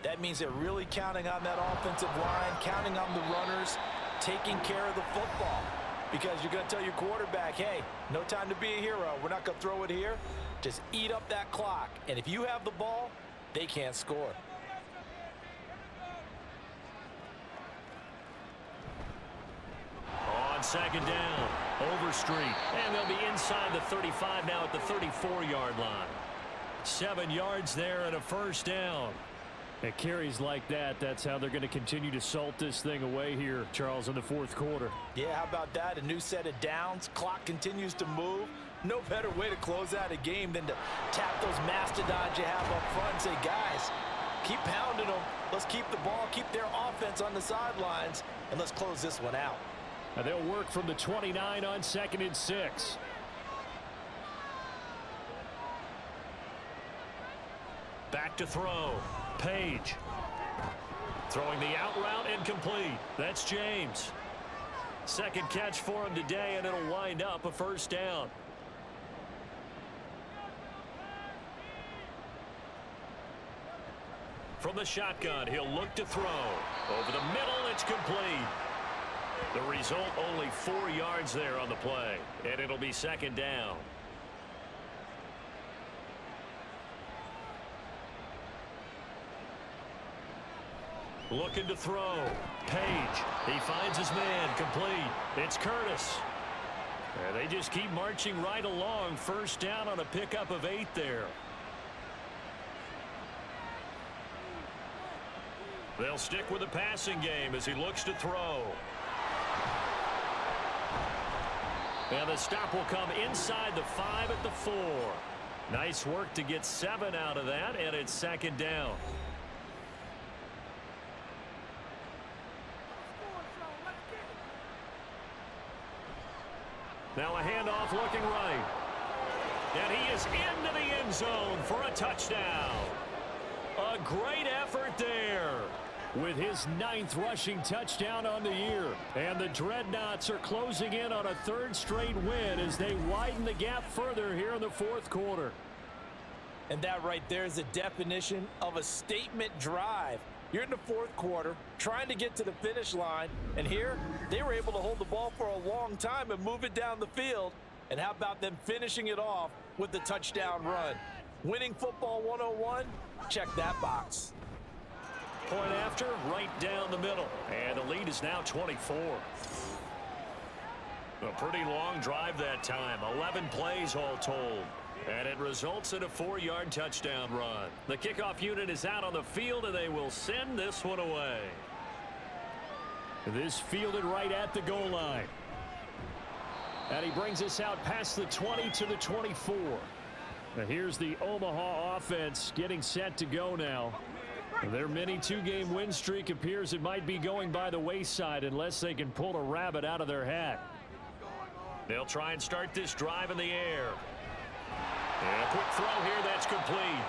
[SPEAKER 5] That means they're really counting on that offensive line, counting on the runners, taking care of the football. Because you're going to tell your quarterback, hey, no time to be a hero. We're not going to throw it here. Just eat up that clock. And if you have the ball, they can't score.
[SPEAKER 3] On 2nd down, Overstreet. And they'll be inside the 35 now at the 34-yard line. 7 yards there and a 1st down.
[SPEAKER 2] At carries like that, that's how they're going to continue to salt this thing away here, Charles, in the 4th quarter.
[SPEAKER 5] Yeah, how about that? A new set of downs. Clock continues to move. No better way to close out a game than to tap those mastodons you have up front and say, guys, keep pounding them. Let's keep the ball, keep their offense on the sidelines, and let's close this one out.
[SPEAKER 2] Now they'll work from the 29 on 2nd and 6.
[SPEAKER 3] Back to throw. Page. Throwing the out route incomplete. That's James. 2nd catch for him today, and it'll wind up a 1st down. From the shotgun, he'll look to throw. Over the middle, it's complete. The result, only 4 yards there on the play, and it'll be 2nd down. Looking to throw. Page. He finds his man. Complete. It's Curtis. And they just keep marching right along. 1st down on a pickup of 8 there. They'll stick with the passing game as he looks to throw. And the stop will come inside the 5 at the 4. Nice work to get 7 out of that, and it's 2nd down. Now a handoff looking right. And he is into the end zone for a touchdown. A great effort there.
[SPEAKER 2] With his 9th rushing touchdown on the year. And the Dreadnoughts are closing in on a 3rd straight win as they widen the gap further here in the 4th quarter.
[SPEAKER 5] And that right there is the definition of a statement drive. You're in the 4th quarter, trying to get to the finish line, and here they were able to hold the ball for a long time and move it down the field. And how about them finishing it off with the touchdown run? Winning football 101, check that box.
[SPEAKER 3] Point after, right down the middle. And the lead is now 24. A pretty long drive that time. 11 plays all told. And it results in a 4-yard touchdown run. The kickoff unit is out on the field, and they will send this one away.
[SPEAKER 2] This fielded right at the goal line. And he brings us out past the 20 to the 24. Now here's the Omaha offense getting set to go now. Their mini 2-game win streak appears it might be going by the wayside unless they can pull a rabbit out of their hat.
[SPEAKER 3] They'll try and start this drive in the air. And a quick throw here that's complete.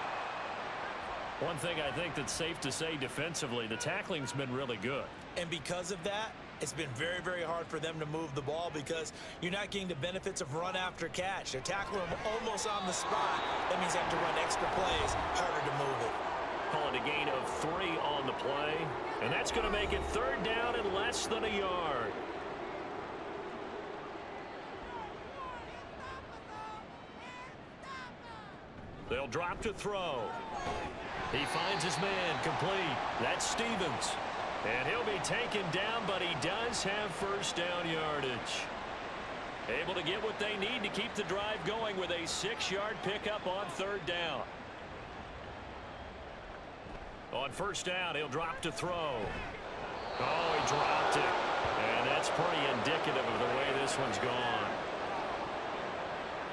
[SPEAKER 3] One thing I think that's safe to say defensively, the tackling's been really good.
[SPEAKER 4] And because of that, it's been very, very hard for them to move the ball because you're not getting the benefits of run after catch. They're tackling them almost on the spot. That means they have to run extra plays, harder to move it.
[SPEAKER 3] Call it a gain of 3 on the play. And that's going to make it 3rd down and less than a yard. They'll drop to throw. He finds his man complete. That's Stevens. And he'll be taken down, but he does have first down yardage. Able to get what they need to keep the drive going with a 6-yard pickup on 3rd down. On first down, he'll drop to throw. Oh, he dropped it. And that's pretty indicative of the way this one's gone.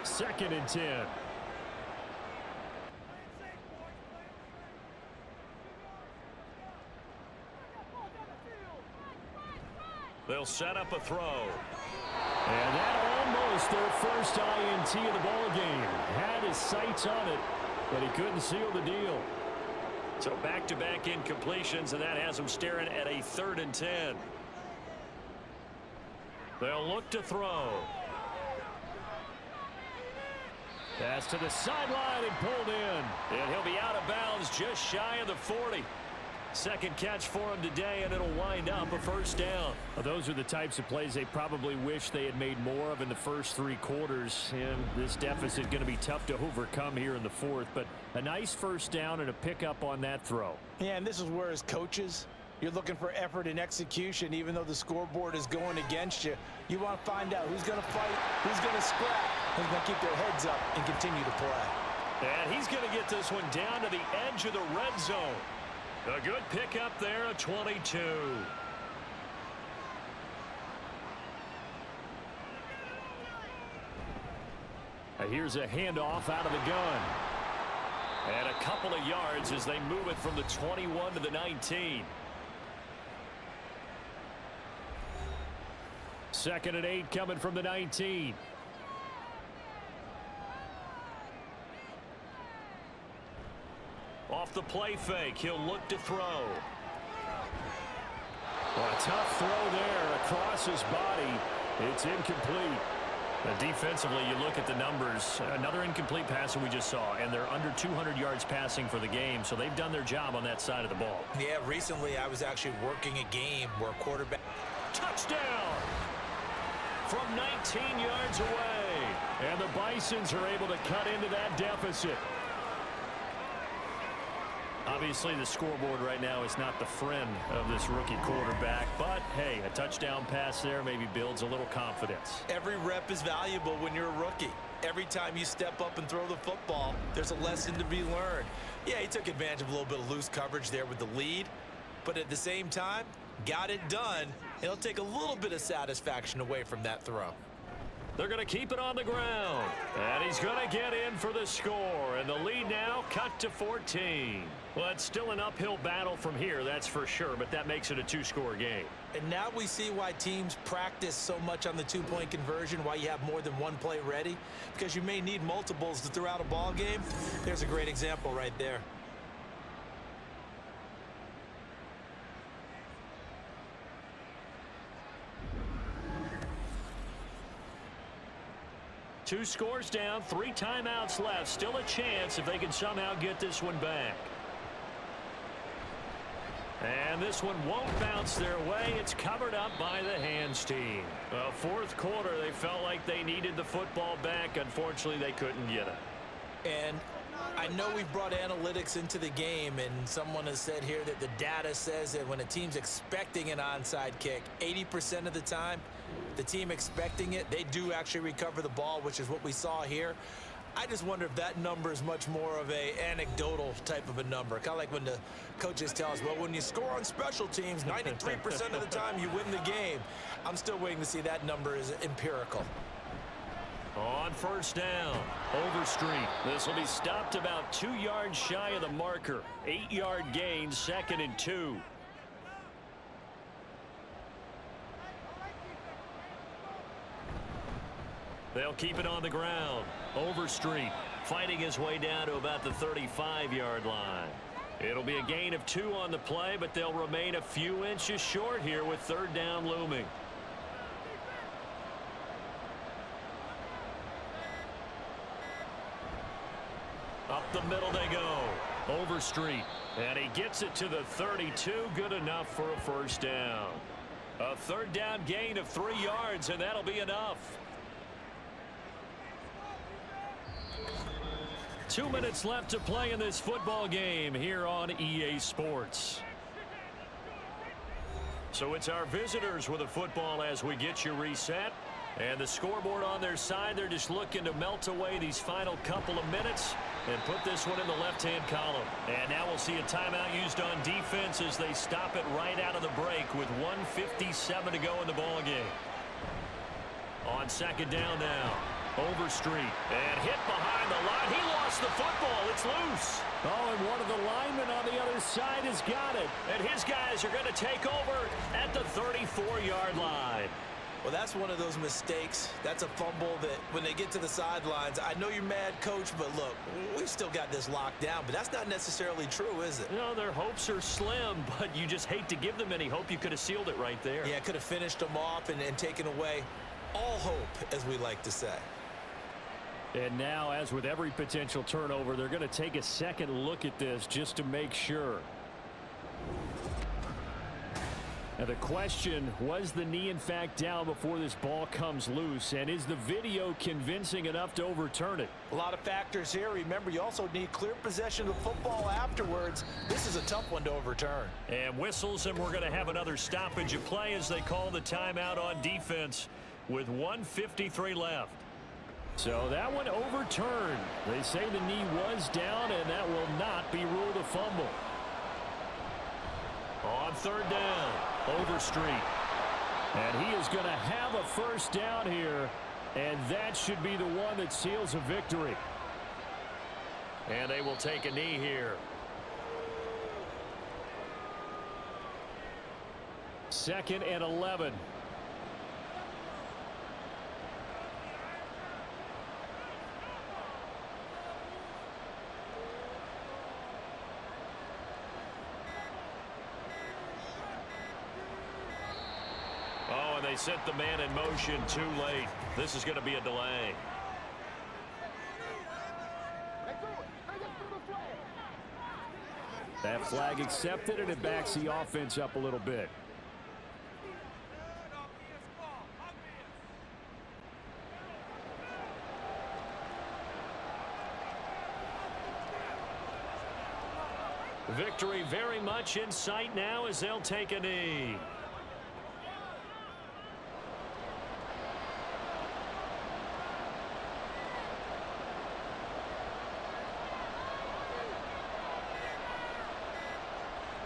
[SPEAKER 2] 2nd and 10.
[SPEAKER 3] They'll set up a throw.
[SPEAKER 2] And that almost their first INT of the ball game. Had his sights on it, but he couldn't seal the deal.
[SPEAKER 3] So back-to-back incompletions, and that has him staring at a 3rd and 10. They'll look to throw.
[SPEAKER 2] Pass to the sideline and pulled in.
[SPEAKER 3] And he'll be out of bounds just shy of the 40. 2nd catch for him today, and it'll wind up a first down.
[SPEAKER 2] Well, those are the types of plays they probably wish they had made more of in the first 3 quarters. And this deficit going to be tough to overcome here in the 4th. But a nice first down and a pickup on that throw.
[SPEAKER 5] Yeah, and this is where as coaches, you're looking for effort and execution. Even though the scoreboard is going against you, you want to find out who's going to fight, who's going to scrap, who's going to keep their heads up and continue to play.
[SPEAKER 3] And he's going to get this one down to the edge of the red zone. A good pickup there, a 22.
[SPEAKER 2] Here's a handoff out of the gun.
[SPEAKER 3] And a couple of yards as they move it from the 21 to the 19.
[SPEAKER 2] 2nd and 8 coming from the 19.
[SPEAKER 3] Off the play fake, he'll look to throw.
[SPEAKER 2] Well, a tough throw there across his body. It's incomplete.
[SPEAKER 3] Defensively, you look at the numbers. Another incomplete pass that we just saw, and they're under 200 yards passing for the game, so they've done their job on that side of the ball.
[SPEAKER 4] Yeah, recently I was actually working a game where quarterback...
[SPEAKER 3] Touchdown! From 19 yards away.
[SPEAKER 2] And the Bisons are able to cut into that deficit.
[SPEAKER 3] Obviously, the scoreboard right now is not the friend of this rookie quarterback, but hey, a touchdown pass there maybe builds a little confidence.
[SPEAKER 4] Every rep is valuable when you're a rookie. Every time you step up and throw the football, there's a lesson to be learned. Yeah, he took advantage of a little bit of loose coverage there with the lead, but at the same time, got it done. It'll take a little bit of satisfaction away from that throw.
[SPEAKER 3] They're going to keep it on the ground. And he's going to get in for the score. And the lead now cut to 14. Well, it's still an uphill battle from here, that's for sure, but that makes it a 2-score game.
[SPEAKER 4] And now we see why teams practice so much on the 2-point conversion, why you have more than one play ready, because you may need multiples to throw out a ball game. There's a great example right there.
[SPEAKER 3] Two scores down, 3 timeouts left. Still a chance if they can somehow get this one back. And this one won't bounce their way. It's covered up by the hands team. Well, 4th quarter, they felt like they needed the football back. Unfortunately, they couldn't get it.
[SPEAKER 4] And I know we've brought analytics into the game, and someone has said here that the data says that when a team's expecting an onside kick, 80% of the time, the team expecting it, they do actually recover the ball, which is what we saw here. I just wonder if that number is much more of a anecdotal type of a number. Kind of like when the coaches tell us, well, when you score on special teams, 93% of the time you win the game. I'm still waiting to see that number is empirical.
[SPEAKER 3] On first down, Overstreet. This will be stopped about 2 yards shy of the marker. 8-yard gain, 2nd and 2. They'll keep it on the ground. Overstreet fighting his way down to about the 35-yard line. It'll be a gain of 2 on the play, but they'll remain a few inches short here with 3rd down looming. Up the middle they go. Overstreet. And he gets it to the 32. Good enough for a 1st down. A 3rd down gain of 3 yards, and that'll be enough. 2 minutes left to play in this football game here on EA Sports. So it's our visitors with a football as we get you reset. And the scoreboard on their side, they're just looking to melt away these final couple of minutes and put this one in the left-hand column. And now we'll see a timeout used on defense as they stop it right out of the break with 1:57 to go in the ball game. On 2nd down now. Overstreet. And hit behind the line. He lost the football. It's loose.
[SPEAKER 2] Oh, and one of the linemen on the other side has got it.
[SPEAKER 3] And his guys are going to take over at the 34-yard line.
[SPEAKER 4] Well, that's one of those mistakes. That's a fumble that when they get to the sidelines, I know you're mad, Coach, but look, we've still got this locked down. But that's not necessarily true, is it?
[SPEAKER 3] You know, their hopes are slim, but you just hate to give them any hope. You could have sealed it right there.
[SPEAKER 4] Yeah, could have finished them off and taken away all hope, as we like to say.
[SPEAKER 2] And now, as with every potential turnover, they're going to take a second look at this just to make sure. Now the question, was the knee in fact down before this ball comes loose? And is the video convincing enough to overturn it?
[SPEAKER 5] A lot of factors here. Remember, you also need clear possession of the football afterwards. This is a tough one to overturn.
[SPEAKER 3] And whistles, and we're going to have another stoppage of play as they call the timeout on defense with 1:53 left.
[SPEAKER 2] So that one overturned. They say the knee was down, and that will not be ruled a fumble.
[SPEAKER 3] On 3rd down, Overstreet.
[SPEAKER 2] And he is going to have a 1st down here, and that should be the one that seals a victory.
[SPEAKER 3] And they will take a knee here.
[SPEAKER 2] 2nd and 11.
[SPEAKER 3] Oh, and they set the man in motion too late. This is going to be a delay.
[SPEAKER 2] That flag accepted, and it backs the offense up a little bit.
[SPEAKER 3] Victory very much in sight now as they'll take a knee.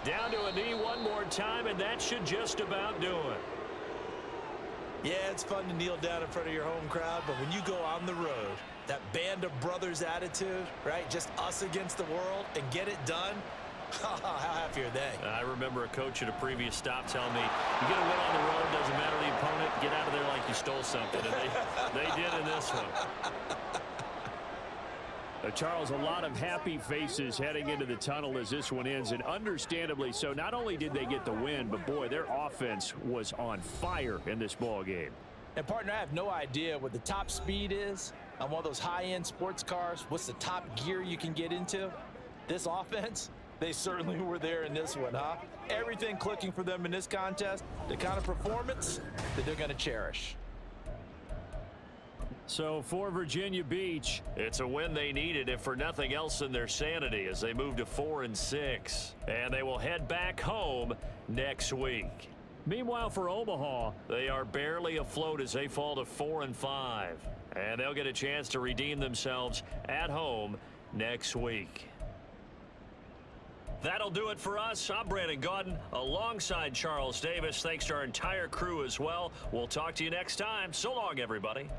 [SPEAKER 3] Down to a knee one more time, and that should just about do it.
[SPEAKER 4] Yeah, it's fun to kneel down in front of your home crowd, but when you go on the road, that band of brothers attitude, right? Just us against the world and get it done. How happy are they?
[SPEAKER 3] I remember a coach at a previous stop telling me, you get a win on the road, doesn't matter the opponent, get out of there like you stole something. And they did in this one.
[SPEAKER 2] Charles, a lot of happy faces heading into the tunnel as this one ends, and understandably so. Not only did they get the win, but boy, their offense was on fire in this ball game.
[SPEAKER 5] And partner, I have no idea what the top speed is on one of those high-end sports cars. What's the top gear you can get into? This offense, they certainly were there in this one, huh? Everything clicking for them in this contest, the kind of performance that they're going to cherish.
[SPEAKER 2] So for Virginia Beach,
[SPEAKER 3] it's a win they needed, if for nothing else than their sanity, as they move to 4-6. And they will head back home next week.
[SPEAKER 2] Meanwhile, for Omaha,
[SPEAKER 3] they are barely afloat as they fall to 4-5. And they'll get a chance to redeem themselves at home next week. That'll do it for us. I'm Brandon Gaudin alongside Charles Davis. Thanks to our entire crew as well. We'll talk to you next time. So long, everybody.